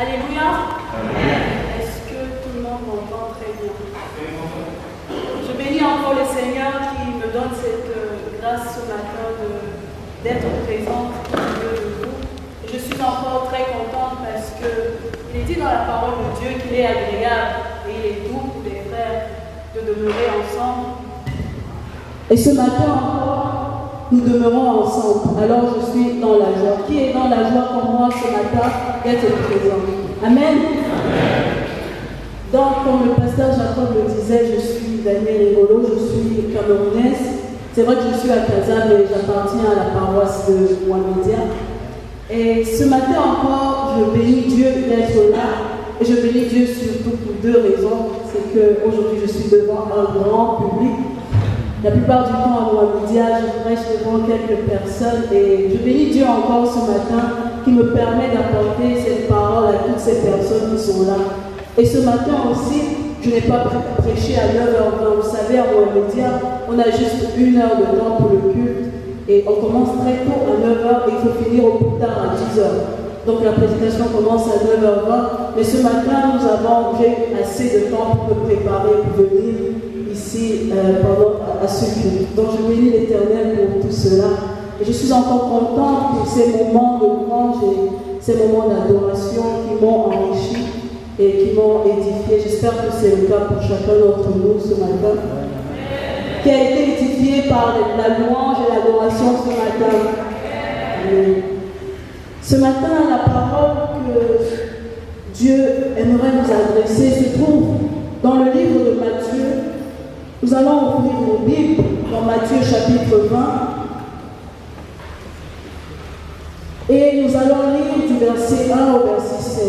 Alléluia. Est-ce que tout le monde m'entend très bien? Je bénis encore le Seigneur qui me donne cette grâce ce matin d'être présente au milieu de vous. Et je suis encore très contente parce qu'il est dit dans la parole de Dieu qu'il est agréable et il est doux pour les frères de demeurer ensemble. Et ce matin encore, nous demeurons ensemble. Alors je suis dans la joie. Qui est dans la joie comme moi ce matin d'être présent? Amen. Donc, comme le pasteur Jacob le disait, je suis Daniel Egolo, je suis camerounaise. C'est vrai que je suis à Casa, mais j'appartiens à la paroisse de Ouamédia. Et ce matin encore, je bénis Dieu d'être là. Et je bénis Dieu surtout pour deux raisons. C'est qu'aujourd'hui, je suis devant un grand public. La plupart du temps, à Ouamédia, je prêche devant quelques personnes. Et je bénis Dieu encore ce matin qui me permet d'apporter cette parole à toutes ces personnes qui sont là. Et ce matin aussi, je n'ai pas prêché à 9h20. Vous savez, à Ouamédia, on a juste 1 heure de temps pour le culte. Et on commence très tôt à 9h et il faut finir au plus tard à 10h. Donc la prédication commence à 9h20. Mais ce matin, j'ai assez de temps pour me préparer pour venir ici à ce culte. Donc je bénis l'Éternel pour tout cela. Et je suis encore contente pour ces moments de louange et ces moments d'adoration qui m'ont enrichi et qui m'ont édifié. J'espère que c'est le cas pour chacun d'entre nous ce matin, qui a été édifié par la louange et l'adoration ce matin. Amen. Ce matin, la parole que Dieu aimerait nous adresser se trouve dans le livre de Matthieu. Nous allons ouvrir nos Bibles dans Matthieu chapitre 20. Et nous allons lire du verset 1 au verset 16.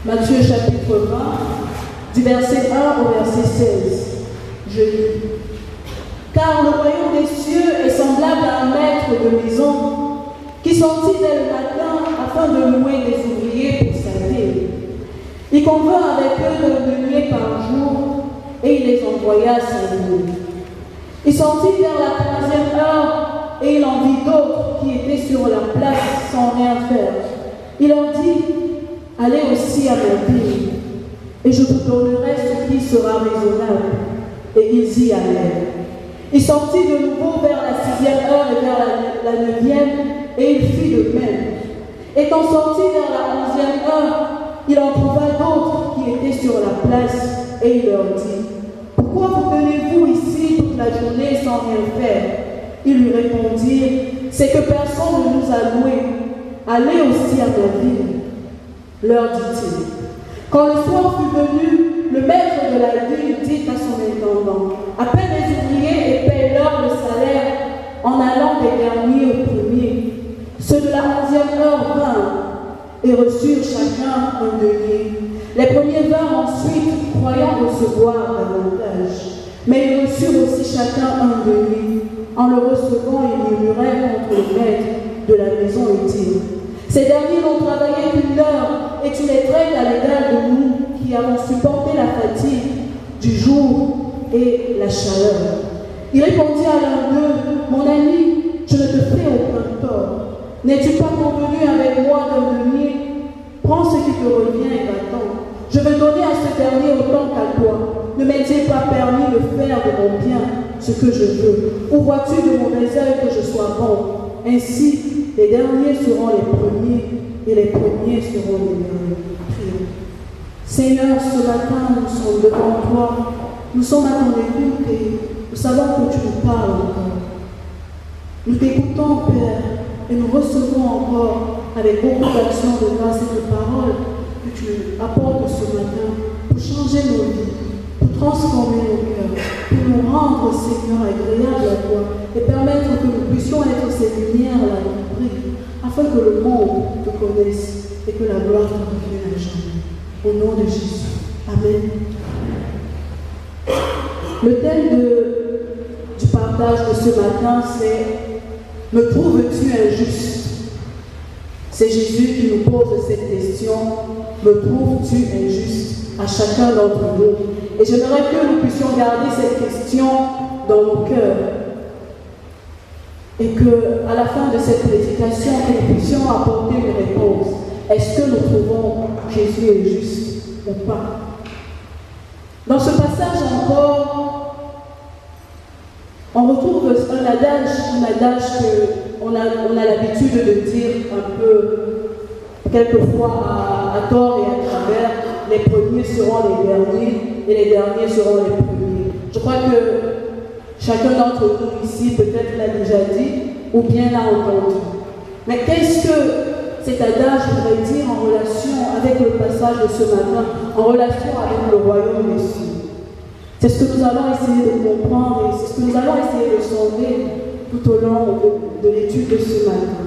Matthieu chapitre 20, du verset 1 au verset 16. Je lis. Car le royaume des cieux est semblable à un maître de maison qui sortit dès le matin afin de louer des ouvriers pour sa ville. Il convint avec eux de nuit par jour et il les envoya servir. Il sortit vers la 3e heure et il en vit d'autres qui étaient sur la place sans rien faire. Il leur dit, allez aussi à ma ville, et je vous donnerai ce qui sera raisonnable. Et ils y allèrent. Il sortit de nouveau vers la 6e heure et vers la 9e, et il fit de même. Étant sorti vers la 11e heure, il en trouva d'autres qui étaient sur la place, et il leur dit, pourquoi vous tenez-vous ici toute la journée sans rien faire? Ils lui répondirent, c'est que personne ne nous a loués. Allez aussi à ma ville, leur dit-il. Quand le soir fut venu, le maître de la ville dit à son intendant, appelle les ouvriers et paye-leur le salaire en allant des derniers aux premiers. Ceux de la 11e heure vinrent et reçurent chacun un denier. Les premiers vinrent ensuite, croyant recevoir davantage. Mais ils reçurent aussi chacun un denier. En le recevant, ils murmuraient contre le maître de la maison et dirent, ces derniers n'ont travaillé qu'une heure et tu les traites à l'égal de nous qui avons supporté la fatigue du jour et la chaleur. Il répondit à l'un d'eux, mon ami, je ne te fais aucun tort. N'es-tu pas convenu avec moi d'un denier? Prends ce qui te revient et va-t'en. Je vais donner à ce dernier autant qu'à toi. Ne m'est-il pas permis de faire de mon bien ce que je veux? Ou vois-tu de mon œil que je sois bon? Ainsi, les derniers seront les premiers et les premiers seront les derniers. Seigneur, ce matin, nous sommes devant toi. Nous sommes à ton écoute et nous savons que tu nous parles encore. Nous t'écoutons, Père, et nous recevons encore avec beaucoup d'action de grâce et de parole que tu apportes ce matin pour changer nos vies, pour transformer nos cœurs, pour nous rendre, Seigneur, agréables à toi et permettre que nous puissions être ces lumières là qui brillent, afin que le monde te connaisse et que la gloire te revienne à jamais. Au nom de Jésus. Amen. Le thème du partage de ce matin, c'est « Me trouves-tu injuste ?» C'est Jésus qui nous pose cette question « Me trouves-tu injuste ?» à chacun d'entre nous. Et j'aimerais que nous puissions garder cette question dans nos cœurs. Et qu'à la fin de cette prédication, que nous puissions apporter est-ce que nous trouvons Jésus est juste ou pas? Dans ce passage encore, on retrouve un adage qu'on a l'habitude de dire un peu, quelquefois à tort et à travers, les premiers seront les derniers et les derniers seront les premiers. Je crois que chacun d'entre nous ici peut-être l'a déjà dit ou bien l'a entendu. Mais qu'est-ce que cet adage voudrait dire en relation avec le passage de ce matin, en relation avec le royaume des cieux? C'est ce que nous allons essayer de comprendre et c'est ce que nous allons essayer de sonder tout au long de l'étude de ce matin.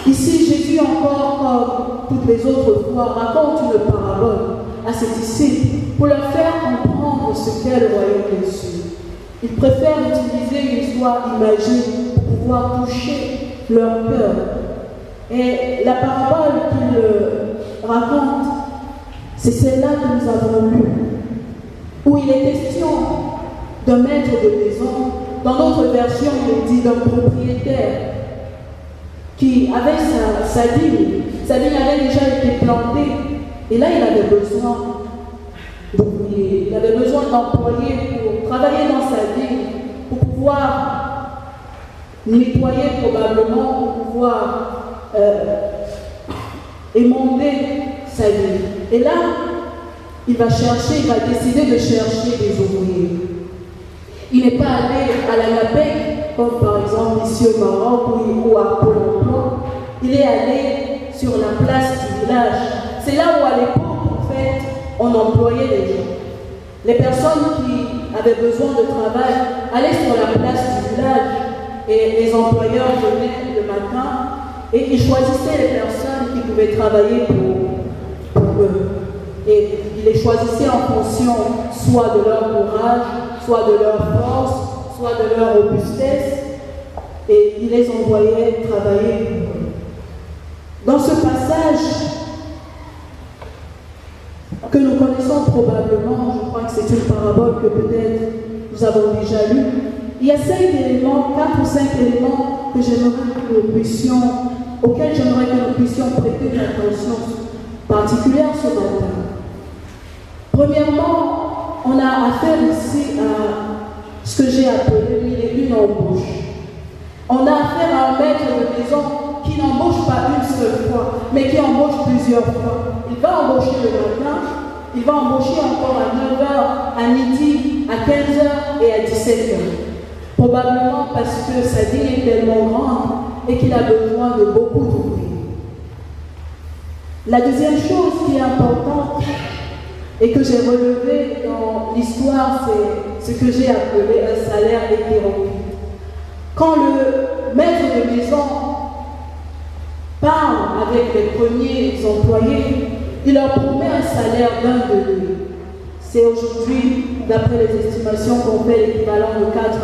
Ici, Jésus, encore comme toutes les autres fois, raconte une parabole à ses disciples pour leur faire comprendre ce qu'est le royaume des cieux. Il préfère utiliser une histoire imagée pour pouvoir toucher leur cœur. Et la parabole qu'il raconte, c'est celle-là que nous avons lue, où il est question d'un maître de maison. Dans d'autres versions, il est dit d'un propriétaire qui avait sa vigne. Sa vigne avait déjà été plantée. Et là, il avait besoin d'ouvriers. Il avait besoin d'employés pour travailler dans sa vigne, pour pouvoir nettoyer probablement, pour pouvoir émonder sa vigne. Et là, il va décider de chercher des ouvriers. Il n'est pas allé à la NAPEC, comme par exemple ici au Maroc ou à Pôle emploi. Il est allé sur la place du village. C'est là où à l'époque, en fait, on employait les gens. Les personnes qui avaient besoin de travail allaient sur la place du village et les employeurs venaient le matin et ils choisissaient les personnes qui pouvaient travailler pour eux. Et ils les choisissaient en fonction soit de leur courage, soit de leur force, soit de leur robustesse, et ils les envoyaient travailler pour eux. Dans ce passage que nous connaissons probablement, je crois que c'est une parabole que peut-être nous avons déjà lue, il y a 4 ou 5 éléments auxquels j'aimerais que nous puissions prêter une attention particulière ce matin. Premièrement, on a affaire ici à ce que j'ai appelé une embauche. On a affaire à un maître de maison qui n'embauche pas une seule fois, mais qui embauche plusieurs fois. Il va embaucher le matin, il va embaucher encore à 9h, à midi, à 15h et à 17h. Probablement parce que sa vie est tellement grande et qu'il a besoin de beaucoup d'ouvriers. La deuxième chose qui est importante et que j'ai relevé dans l'histoire, c'est ce que j'ai appelé un salaire hétéroclite. Quand le maître de maison parle avec les premiers employés, il leur promet un salaire d'un demi. C'est aujourd'hui, d'après les estimations qu'on fait, l'équivalent de 4 €,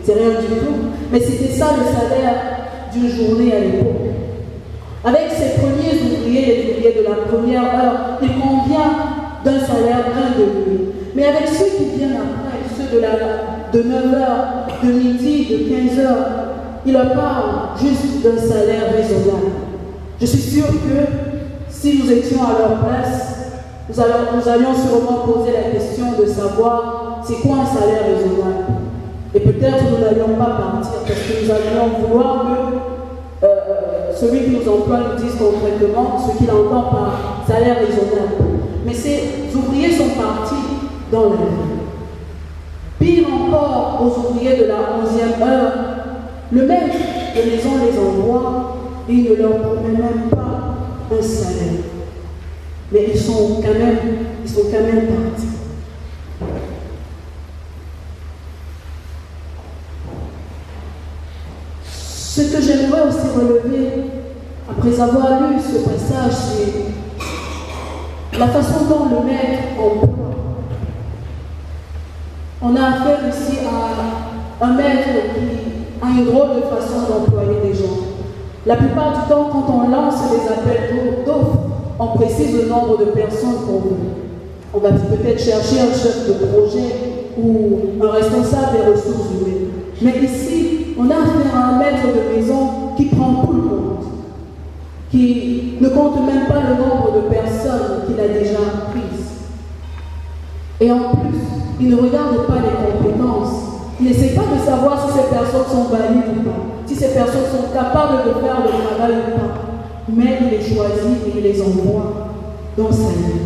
c'est rien du tout. Mais c'était ça le salaire d'une journée à l'époque. Avec ces premiers ouvriers, les ouvriers de la première heure, il convient d'un salaire d'un demi. Mais avec ceux qui viennent après, ceux de 9h, de midi, de 15h, il leur parle juste d'un salaire raisonnable. Je suis sûre que si nous étions à leur place, nous allions sûrement poser la question de savoir c'est quoi un salaire raisonnable. Et peut-être nous n'allions pas partir parce que nous allions vouloir que celui qui nous emploie nous dise concrètement ce qu'il entend par salaire raisonnable. Mais ces ouvriers sont partis dans la vie. Pire encore, aux ouvriers de la 11e heure, le maître de maison les envoie et il ne leur promet même pas un salaire. Mais ils sont quand même partis. Ce que j'aimerais aussi relever, après avoir lu ce passage, c'est la façon dont le maître emploie. On a affaire ici à un maître qui a une drôle de façon d'employer des gens. La plupart du temps, quand on lance des appels d'offres, on précise le nombre de personnes qu'on veut. On va peut-être chercher un chef de projet ou un responsable des ressources humaines. Mais ici, on a affaire à un maître de maison qui prend tout le monde, qui ne compte même pas le nombre de personnes qu'il a déjà prises. Et en plus, il ne regarde pas les compétences. Il n'essaie pas de savoir si ces personnes sont valides ou pas, si ces personnes sont capables de faire le travail ou pas. Mais il les choisit et il les envoie dans sa vie.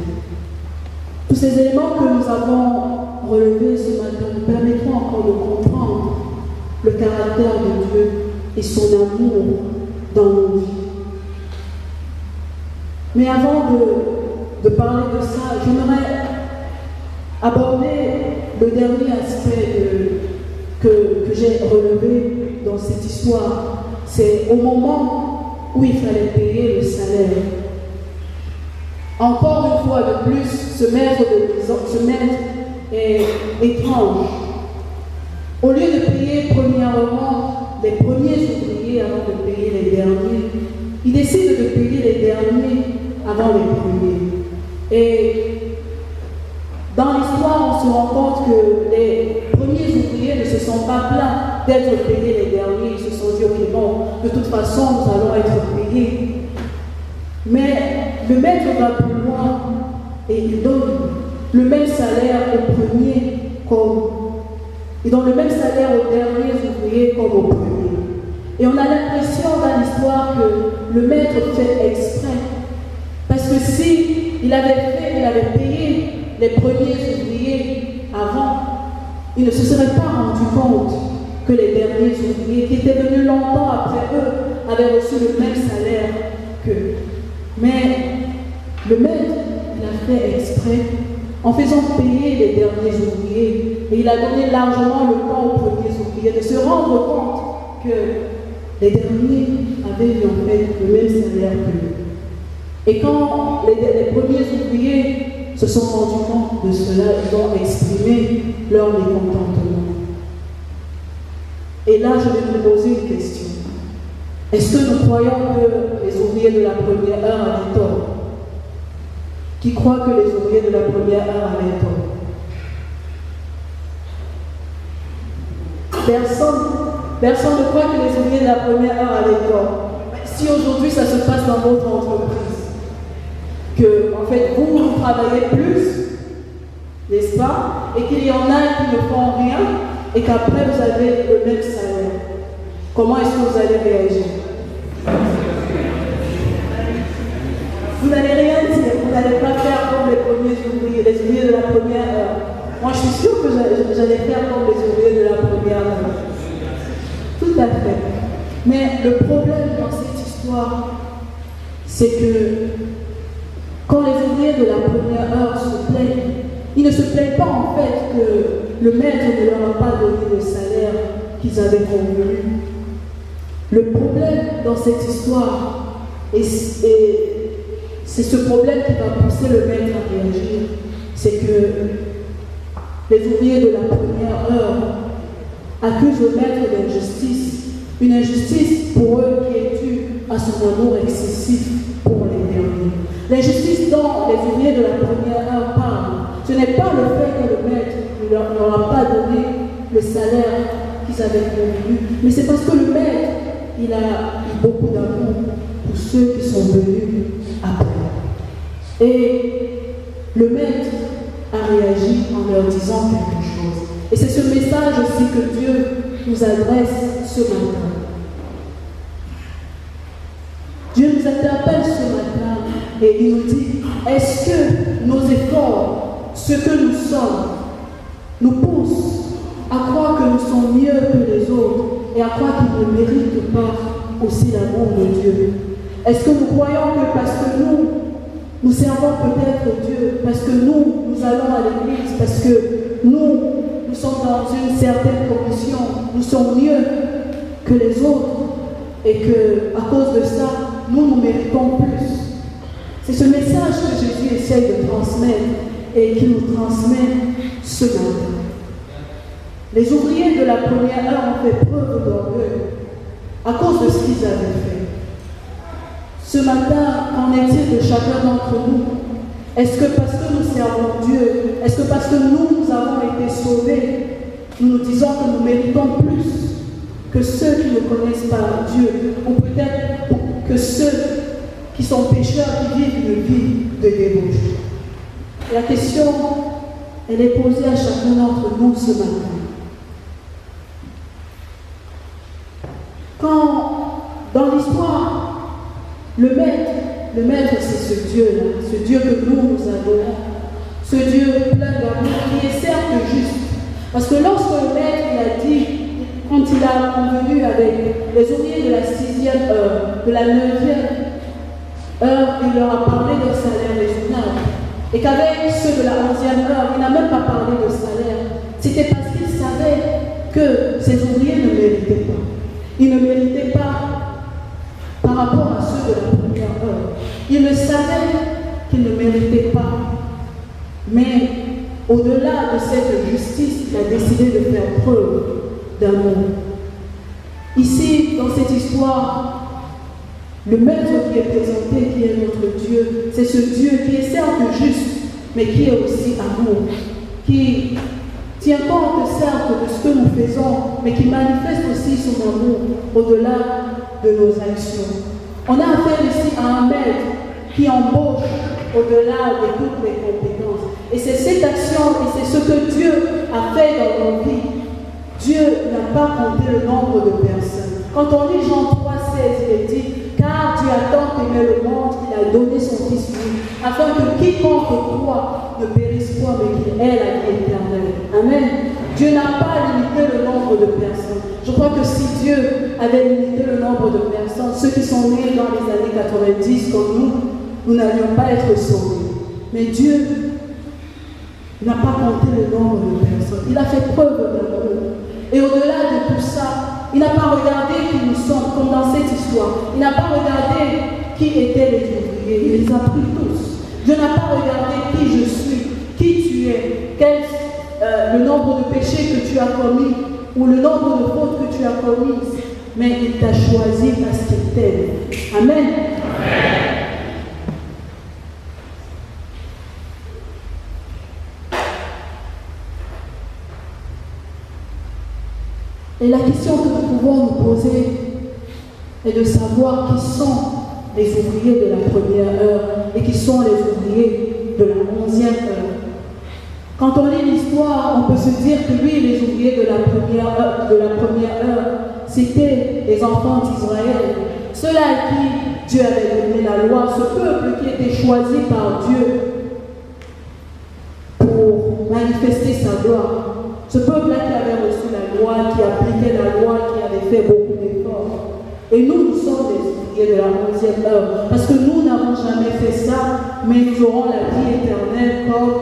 Tous ces éléments que nous avons relevés ce matin nous permettront encore de comprendre le caractère de Dieu et son amour dans nos vies. Mais avant de parler de ça, j'aimerais aborder le dernier aspect que j'ai relevé dans cette histoire. C'est au moment où il fallait payer le salaire. Encore une fois de plus, ce maître est étrange. Au lieu de payer premièrement les premiers ouvriers avant de payer les derniers, il décide de payer les derniers avant les premiers. Et dans l'histoire, on se rend compte que les premiers ouvriers ne se sont pas plaints d'être payés les derniers. Ils se sont dit, ok, bon, de toute façon, nous allons être payés. Mais le maître va plus loin et il donne le même salaire aux premiers il donne le même salaire aux derniers ouvriers comme aux premiers. Et on a l'impression dans l'histoire que le maître fait exprès. Parce que si il avait payé les premiers ouvriers avant, il ne se serait pas rendu compte que les derniers ouvriers qui étaient venus longtemps après eux avaient reçu le même salaire qu'eux. Mais le maître, il a fait exprès en faisant payer les derniers ouvriers. Et il a donné largement le temps aux premiers ouvriers de se rendre compte que les derniers avaient eu en fait le même salaire qu'eux. Et quand les premiers ouvriers se sont rendus compte de cela, ils ont exprimé leur mécontentement. Et là, je vais vous poser une question. Est-ce que nous croyons que les ouvriers de la première heure avaient tort? Qui croit que les ouvriers de la première heure avaient tort? Personne ne croit que les ouvriers de la première heure avaient tort. Si aujourd'hui ça se passe dans votre entreprise, que en fait vous travaillez plus, n'est-ce pas, et qu'il y en a qui ne font rien, et qu'après vous avez le même salaire, comment est-ce que vous allez réagir? Vous n'allez rien dire, vous n'allez pas faire comme les premiers ouvriers, les ouvriers de la première heure. Moi, je suis sûre que j'allais faire comme les ouvriers de la première heure. Tout à fait. Mais le problème dans cette histoire, c'est que quand les ouvriers de la première heure se plaignent, ils ne se plaignent pas en fait que le maître ne leur a pas donné le salaire qu'ils avaient convenu. Le problème dans cette histoire, et c'est ce problème qui va pousser le maître à réagir, c'est que les ouvriers de la première heure accusent le maître d'injustice, une injustice pour eux qui est due à son amour excessif pour les derniers. L'injustice dont les ouvriers de la première heure parlent, ce n'est pas le fait que le maître ne leur a pas donné le salaire qu'ils avaient convenu, mais c'est parce que le maître, il a eu beaucoup d'amour pour ceux qui sont venus après. Et le maître a réagi en leur disant quelque chose. Et c'est ce message aussi que Dieu nous adresse ce matin. Dieu nous interpelle ce matin et il nous dit, est-ce que nos efforts, ce que nous sommes, nous poussent à croire que nous sommes mieux que les autres et à croire qu'ils ne méritent pas aussi l'amour de Dieu? Est-ce que nous croyons que parce que nous servons peut-être Dieu, parce que nous allons à l'église, parce que nous sommes dans une certaine condition, nous sommes mieux que les autres et qu'à cause de ça, nous méritons plus? C'est ce message que Jésus essaie de transmettre et qui nous transmet ce matin. Les ouvriers de la première heure ont fait preuve d'orgueil à cause de ce qu'ils avaient fait. Ce matin, qu'en est-il de chacun d'entre nous? Est-ce que parce que nous servons Dieu, est-ce que parce que nous avons été sauvés, nous nous disons que nous méritons plus que ceux qui ne connaissent pas Dieu, ou peut-être que ceux qui sont pécheurs, qui vivent une vie de débauche. Et la question, elle est posée à chacun d'entre nous ce matin. Quand, dans l'histoire, le maître c'est ce Dieu-là, ce Dieu que nous adorons, ce Dieu plein d'amour, qui est certes juste. Parce que lorsque le maître il a dit, quand il a convenu avec les ouvriers de la 6e heure, de la 9e heure, il leur a parlé de salaire raisonnable. Et qu'avec ceux de la 11e heure, il n'a même pas parlé de salaire. C'était parce qu'il savait que ces ouvriers ne méritaient pas. Ils ne méritaient pas par rapport à ceux de la première heure. Il le savait qu'ils ne méritaient pas. Mais au-delà de cette justice, il a décidé de faire preuve d'amour. Ici, dans cette histoire, le maître qui est présenté, qui est notre Dieu, c'est ce Dieu qui est certes juste, mais qui est aussi amour, qui tient compte certes de ce que nous faisons, mais qui manifeste aussi son amour au-delà de nos actions. On a affaire ici à un maître qui embauche au-delà de toutes les compétences. Et c'est cette action, et c'est ce que Dieu a fait dans nos vies. Dieu n'a pas compté le nombre de personnes. Quand on lit Jean 3,16, il est dit, car Dieu a tant aimé le monde qu'il a donné son Fils unique, afin que quiconque croit ne périsse point, mais qu'il ait la vie éternelle. Amen. Dieu n'a pas limité le nombre de personnes. Je crois que si Dieu avait limité le nombre de personnes, ceux qui sont nés dans les années 90 comme nous n'allions pas être sauvés. Mais Dieu n'a pas compté le nombre de personnes. Il a fait preuve d'amour. Et au-delà de tout ça, il n'a pas regardé qui nous sommes, comme dans cette histoire. Il n'a pas regardé qui étaient les ouvriers. Il les a pris tous. Dieu n'a pas regardé qui je suis, qui tu es, le nombre de péchés que tu as commis, ou le nombre de fautes que tu as commises. Mais il t'a choisi parce qu'il t'aime. Amen. Amen. Et la question que nous pouvons nous poser est de savoir qui sont les ouvriers de la première heure et qui sont les ouvriers de la 11e heure. Quand on lit l'histoire, on peut se dire que lui, les ouvriers de la première heure, c'était les enfants d'Israël, ceux-là à qui Dieu avait donné la loi, ce peuple qui était choisi par Dieu pour manifester sa gloire. Ce peuple-là qui avait reçu la loi, qui appliquait la loi, qui avait fait beaucoup d'efforts. Et nous sommes les ouvriers de la 11e heure. Parce que nous n'avons jamais fait ça, mais nous aurons la vie éternelle comme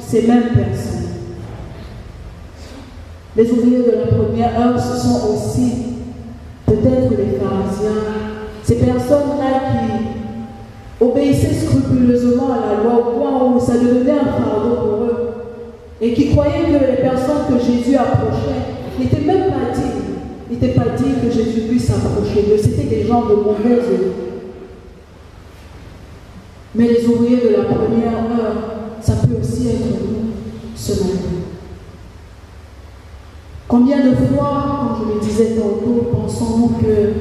ces mêmes personnes. Les ouvriers de la première heure, ce sont aussi peut-être les pharisiens. Ces personnes-là qui obéissaient scrupuleusement à la loi au point où ça devenait un fardeau pour eux. Et qui croyaient que les personnes que Jésus approchait n'étaient même pas dignes. N'étaient pas dignes que Jésus puisse approcher d'eux. C'était des gens de mauvaise vie. Mais les ouvriers de la première heure, ça peut aussi être nous ce matin. Combien de fois, comme je le disais tantôt, pensons-nous que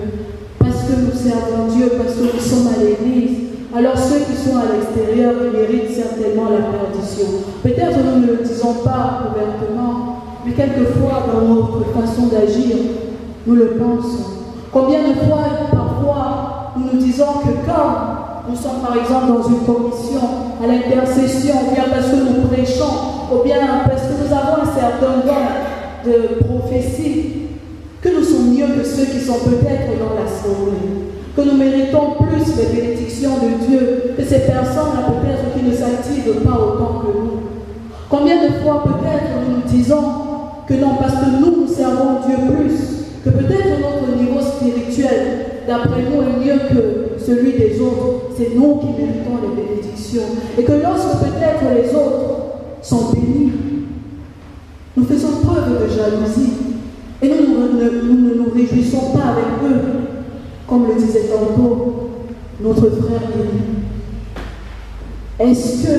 parce que nous servons Dieu, parce que nous sommes à l'église, alors ceux qui sont à l'extérieur, ils méritent certainement la perdition. Peut-être nous ne le disons pas ouvertement, mais quelquefois dans notre façon d'agir, nous le pensons. Combien de fois, parfois, nous nous disons que comme nous sommes par exemple dans une commission, à l'intercession, ou bien parce que nous prêchons, ou bien parce que nous avons un certain don de prophétie, que nous sommes mieux que ceux qui sont peut-être dans l'assemblée. Que nous méritons plus les bénédictions de Dieu que ces personnes-là peut-être qui ne s'activent pas autant que nous. Combien de fois peut-être nous nous disons que non, parce que nous servons Dieu plus, que peut-être notre niveau spirituel, d'après nous, est mieux que celui des autres. C'est nous qui méritons les bénédictions. Et que lorsque peut-être les autres sont bénis, nous faisons preuve de jalousie. Et nous ne nous réjouissons pas avec eux. Comme le disait tantôt notre frère Élie. Est-ce que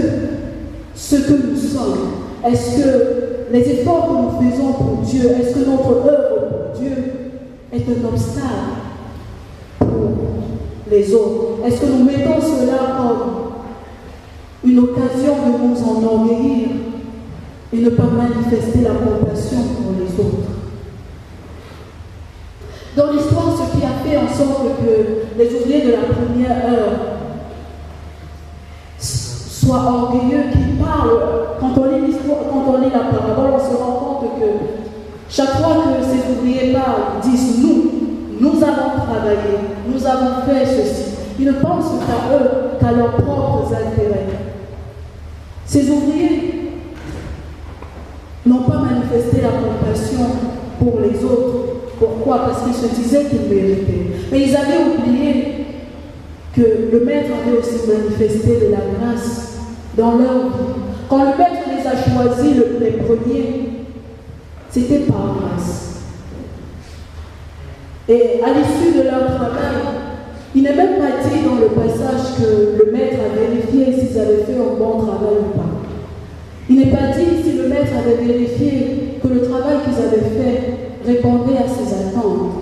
ce que nous sommes, est-ce que les efforts que nous faisons pour Dieu, est-ce que notre œuvre pour Dieu est un obstacle pour les autres? Est-ce que nous mettons cela comme une occasion de nous enorgueillir et ne pas manifester la compassion pour les autres? Dans l'histoire, ce qui a fait en sorte que les ouvriers de la première heure soient orgueilleux, qui parlent, quand on lit l'histoire, quand on lit la parabole, on se rend compte que chaque fois que ces ouvriers parlent, ils disent nous avons travaillé, nous avons fait ceci. Ils ne pensent qu'à eux, qu'à leurs propres intérêts. Ces ouvriers n'ont pas manifesté la compassion pour les autres. Pourquoi? Parce qu'ils se disaient qu'ils méritaient. Mais ils avaient oublié que le Maître avait aussi manifesté de la grâce dans leur vie. Quand le Maître les a choisis les premiers, c'était par grâce. Et à l'issue de leur travail, il n'est même pas dit dans le passage que le Maître a vérifié s'ils avaient fait un bon travail ou pas. Il n'est pas dit si le Maître avait vérifié que le travail qu'ils avaient fait répondait à ses attentes.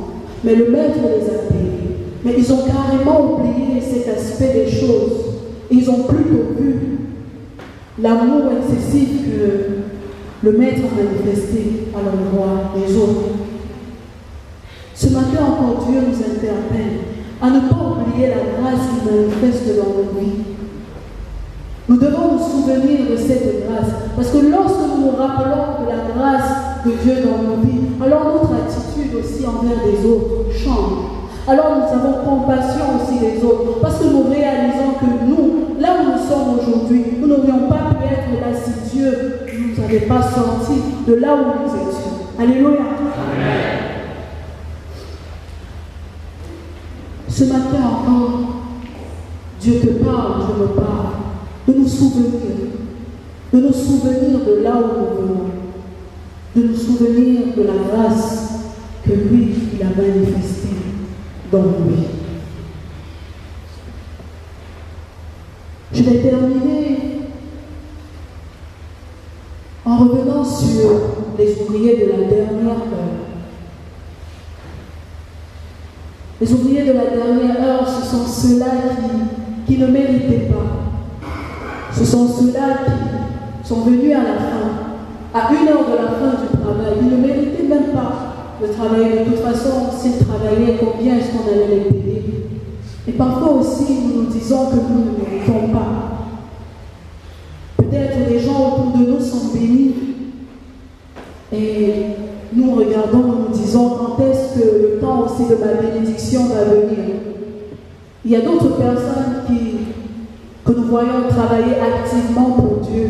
Mais le Maître les a payés. Mais ils ont carrément oublié cet aspect des choses. Ils ont plutôt vu l'amour excessif que le Maître a manifesté à l'endroit des autres. Ce matin encore, Dieu nous interpelle à ne pas oublier la grâce qu'il manifeste dans nos vies. Nous devons nous souvenir de cette grâce, parce que lorsque nous nous rappelons de la grâce de Dieu dans nos vies, alors notre attitude aussi envers les autres change. Alors nous avons compassion aussi des autres, parce que nous réalisons que nous, là où nous sommes aujourd'hui, nous n'aurions pas pu être là si Dieu ne nous avait pas sortis de là où nous étions. Alléluia. Amen. Ce matin encore, Dieu te parle, je me parle, de nous souvenir de là où nous venons, de nous souvenir de la grâce que lui, il a manifestée dans nos vies. Je vais terminer en revenant sur les ouvriers de la dernière heure. Les ouvriers de la dernière heure, ce sont ceux-là qui ne méritaient pas. Ce sont ceux-là qui sont venus à la fin, à 1 heure de la fin du travail. Ils ne méritaient même pas de travailler. De toute façon, s'ils travaillaient, combien est-ce qu'on allait les payer? Et parfois aussi, nous nous disons que nous ne méritons pas. Peut-être les gens autour de nous sont bénis. Et nous regardons, nous disons, quand est-ce que le temps aussi de ma bénédiction va venir? Il y a d'autres personnes que nous voyons travailler activement pour Dieu,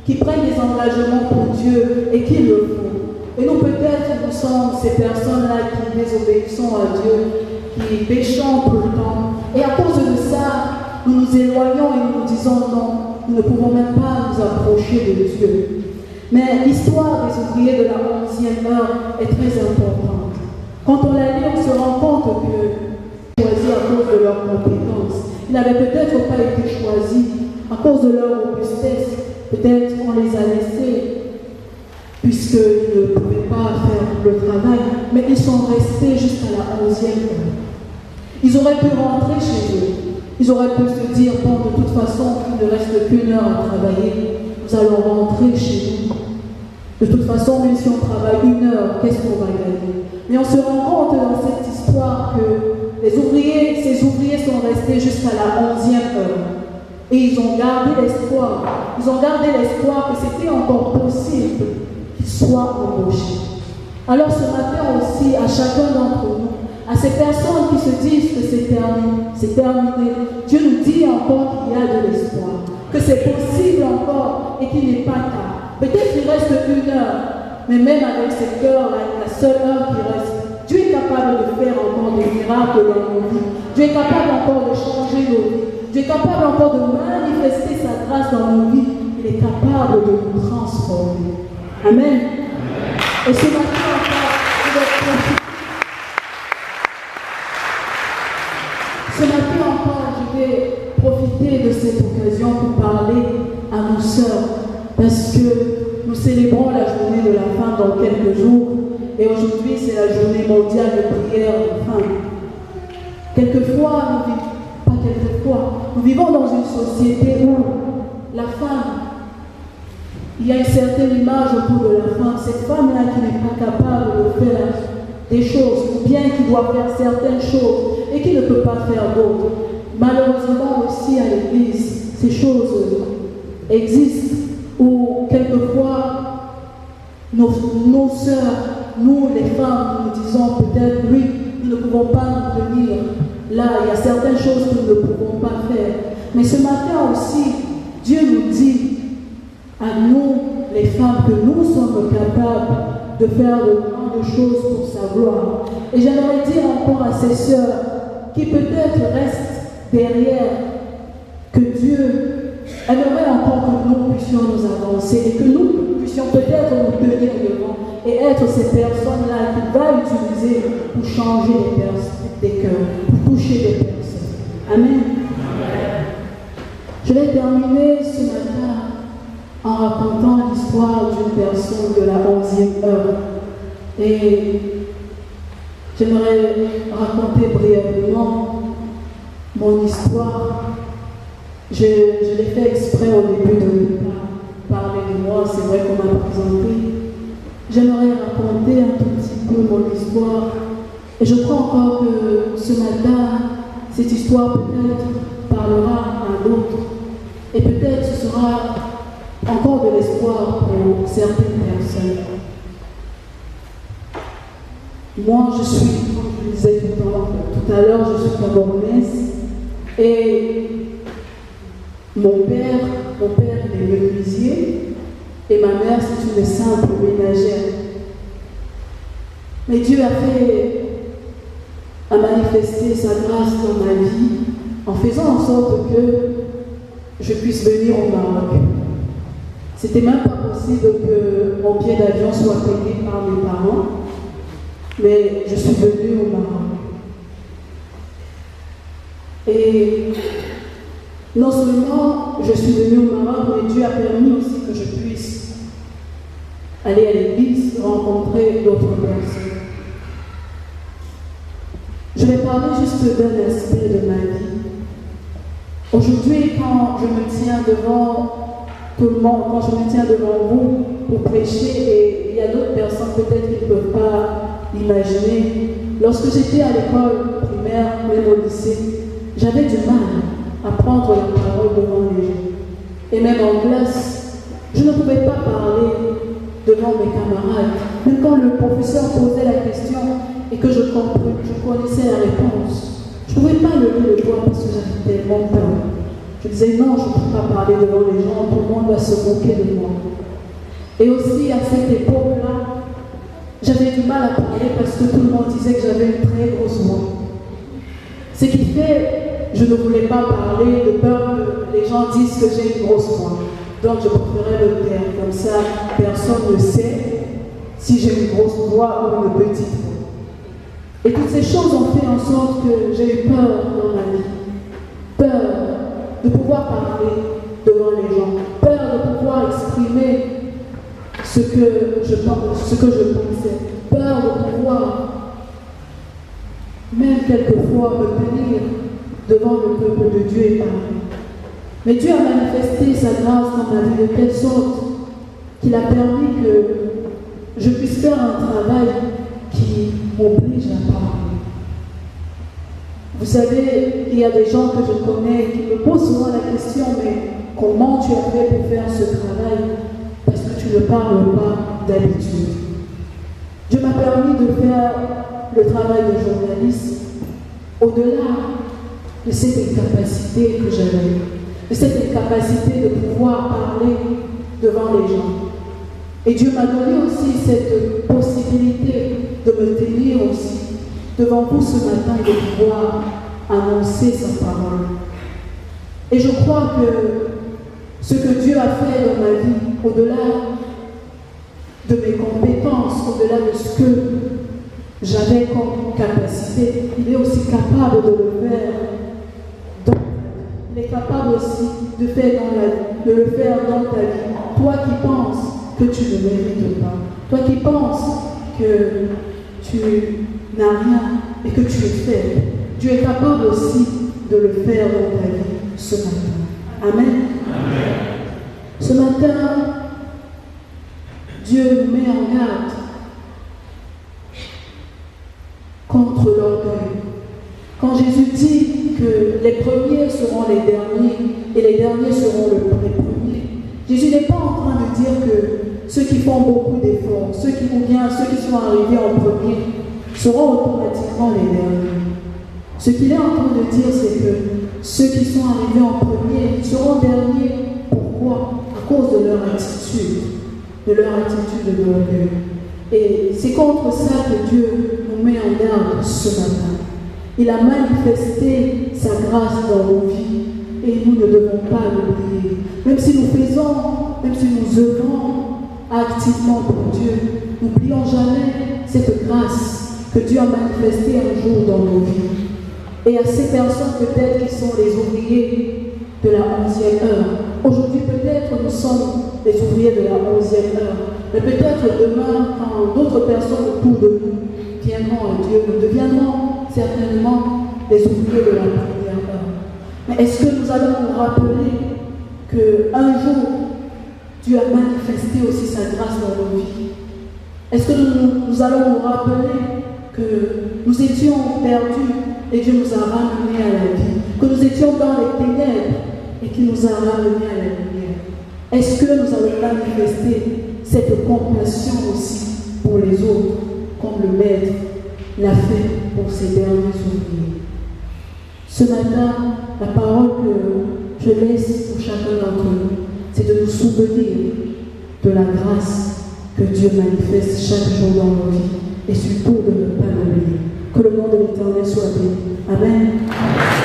qui prennent des engagements pour Dieu et qui le font. Et nous peut-être, nous sommes ces personnes-là qui désobéissons à Dieu, qui péchons tout le temps. Et à cause de ça, nous nous éloignons et nous nous disons non, nous ne pouvons même pas nous approcher de Dieu. Mais l'histoire des ouvriers de la 11e heure est très importante. Quand on la lit, on se rend compte que choisis à cause de leurs compétences. Ils n'avaient peut-être pas été choisis à cause de leur robustesse. Peut-être qu'on les a laissés puisqu'ils ne pouvaient pas faire le travail. Mais ils sont restés jusqu'à la 11e heure. Ils auraient pu rentrer chez eux. Ils auraient pu se dire, bon, de toute façon, il ne reste qu'1 heure à travailler. Nous allons rentrer chez nous. De toute façon, même si on travaille 1 heure, qu'est-ce qu'on va gagner? Mais on se rend compte dans cette histoire que ces ouvriers sont restés jusqu'à la 11e heure. Et ils ont gardé l'espoir. Ils ont gardé l'espoir que c'était encore possible qu'ils soient embauchés. Alors ce matin aussi, à chacun d'entre nous, à ces personnes qui se disent que c'est terminé, Dieu nous dit encore qu'il y a de l'espoir, que c'est possible encore et qu'il n'est pas tard. Peut-être qu'il reste 1 heure, mais même avec cette heure-là, la seule heure qui reste, Dieu est capable de faire encore des miracles dans nos vies. Dieu est capable encore de changer nos vies. Dieu est capable encore de manifester sa grâce dans nos vies. Il est capable de nous transformer. Amen. Et ce matin encore, je vais profiter. Ce matin encore, je vais profiter de cette occasion pour parler à nos sœurs. Parce que nous célébrons la journée de la femme dans quelques jours. Et aujourd'hui, c'est la journée mondiale de prière de femme. Quelquefois, nous vivons dans une société où la femme, il y a une certaine image autour de la femme, cette femme-là qui n'est pas capable de faire des choses, ou bien qui doit faire certaines choses et qui ne peut pas faire d'autres. Malheureusement aussi à l'église, ces choses existent où quelquefois nos sœurs, nous les femmes, nous disons peut-être oui, nous ne pouvons pas nous tenir. Là, il y a certaines choses que nous ne pouvons pas faire. Mais ce matin aussi, Dieu nous dit à nous, les femmes, que nous sommes capables de faire de grandes choses pour sa gloire. Et j'aimerais dire encore à ces sœurs qui peut-être restent derrière, que Dieu aimerait encore que nous puissions nous avancer et que nous puissions peut-être nous tenir devant et être ces personnes-là qu'il va utiliser pour changer des cœurs, pour toucher des personnes. Amen. Je vais terminer ce matin en racontant l'histoire d'une personne de la 11e heure. Et j'aimerais raconter brièvement mon histoire. Je l'ai fait exprès au début de ne pas parler de moi, c'est vrai qu'on m'a présenté. J'aimerais raconter un tout petit peu mon histoire. Et je crois encore que ce matin, cette histoire peut-être parlera à d'autres. Et peut-être ce sera encore de l'espoir pour certaines personnes. Moi, je suis, comme je le disais tout à l'heure, je suis camerounaise. Et mon père est menuisier et ma mère, c'est une simple ménagère. Mais Dieu a manifesté sa grâce dans ma vie en faisant en sorte que je puisse venir au Maroc. C'était même pas possible que mon billet d'avion soit payé par mes parents, mais je suis venue au Maroc. Et non seulement je suis venue au Maroc, mais Dieu a permis aussi que je puisse aller à l'église, rencontrer d'autres personnes. Je vais parler juste d'un aspect de ma vie. Aujourd'hui, quand je me tiens devant tout le monde, quand je me tiens devant vous pour prêcher, et il y a d'autres personnes peut-être qui ne peuvent pas imaginer, lorsque j'étais à l'école primaire, même au lycée, j'avais du mal à prendre la parole devant les gens. Et même en classe, je ne pouvais pas parler devant mes camarades. Même quand le professeur posait la question et que je connaissais la réponse, je ne pouvais pas lever le doigt parce que j'avais tellement peur. Je disais non, je ne peux pas parler devant les gens, tout le monde va se moquer de moi. Et aussi à cette époque-là, j'avais du mal à parler parce que tout le monde disait que j'avais une très grosse voix. Ce qui fait, je ne voulais pas parler de peur que les gens disent que j'ai une grosse voix. Donc je préférais le taire, comme ça personne ne sait si j'ai une grosse voix ou une petite voix. Et toutes ces choses ont fait en sorte que j'ai eu peur dans ma vie. Peur de pouvoir parler devant les gens. Peur de pouvoir exprimer ce que je pensais. Peur de pouvoir, même quelquefois, me tenir devant le peuple de Dieu et parler. Mais Dieu a manifesté sa grâce dans ma vie de telle sorte qu'il a permis que je puisse faire un travail qui m'oblige à parler. Vous savez, il y a des gens que je connais qui me posent souvent la question, mais comment tu as fait pour faire ce travail? Parce que tu ne parles pas d'habitude. Dieu m'a permis de faire le travail de journaliste au-delà de cette incapacité que j'avais, de cette incapacité de pouvoir parler devant les gens. Et Dieu m'a donné aussi cette possibilité de me tenir aussi devant vous ce matin et de pouvoir annoncer sa parole. Et je crois que ce que Dieu a fait dans ma vie, au-delà de mes compétences, au-delà de ce que j'avais comme capacité, il est aussi capable de le faire dans ta vie. Il est capable aussi de le faire dans ta vie. Toi qui penses que tu ne mérites pas, toi qui penses que tu n'as rien et que tu es faible, Dieu est capable aussi de le faire dans ta vie ce matin. Amen. Amen. Ce matin, Dieu nous met en garde contre l'orgueil. Quand Jésus dit que les premiers seront les derniers et les derniers seront les premiers, Jésus n'est pas en train de dire que ceux qui font beaucoup d'efforts, ceux qui sont arrivés en premier, seront automatiquement les derniers. Ce qu'il est en train de dire, c'est que ceux qui sont arrivés en premier seront derniers. Pourquoi? À cause de leur attitude de l'orgueil. Et c'est contre ça que Dieu nous met en garde ce matin. Il a manifesté sa grâce dans nos vies et nous ne devons pas l'oublier. Même si nous œuvrons activement pour Dieu, n'oublions jamais cette grâce que Dieu a manifestée un jour dans nos vies. Et à ces personnes peut-être qui sont les ouvriers de la 11e heure. Aujourd'hui peut-être nous sommes les ouvriers de la 11e heure. Mais peut-être demain, quand d'autres personnes autour de nous viendront à Dieu, nous deviendrons certainement les ouvriers de la première heure. Mais est-ce que nous allons nous rappeler qu'un jour, Dieu a manifesté aussi sa grâce dans nos vies? Est-ce que nous allons nous rappeler que nous étions perdus et Dieu nous a ramenés à la vie, que nous étions dans les ténèbres et qu'il nous a ramenés à la lumière? Est-ce que nous allons manifester cette compassion aussi pour les autres, comme le Maître l'a fait pour ses derniers ouvriers? Ce matin, la parole que je laisse pour chacun d'entre nous, c'est de nous souvenir de la grâce que Dieu manifeste chaque jour dans nos vies et surtout de ne pas l'oublier. Que le nom de l'Éternel soit béni. Amen.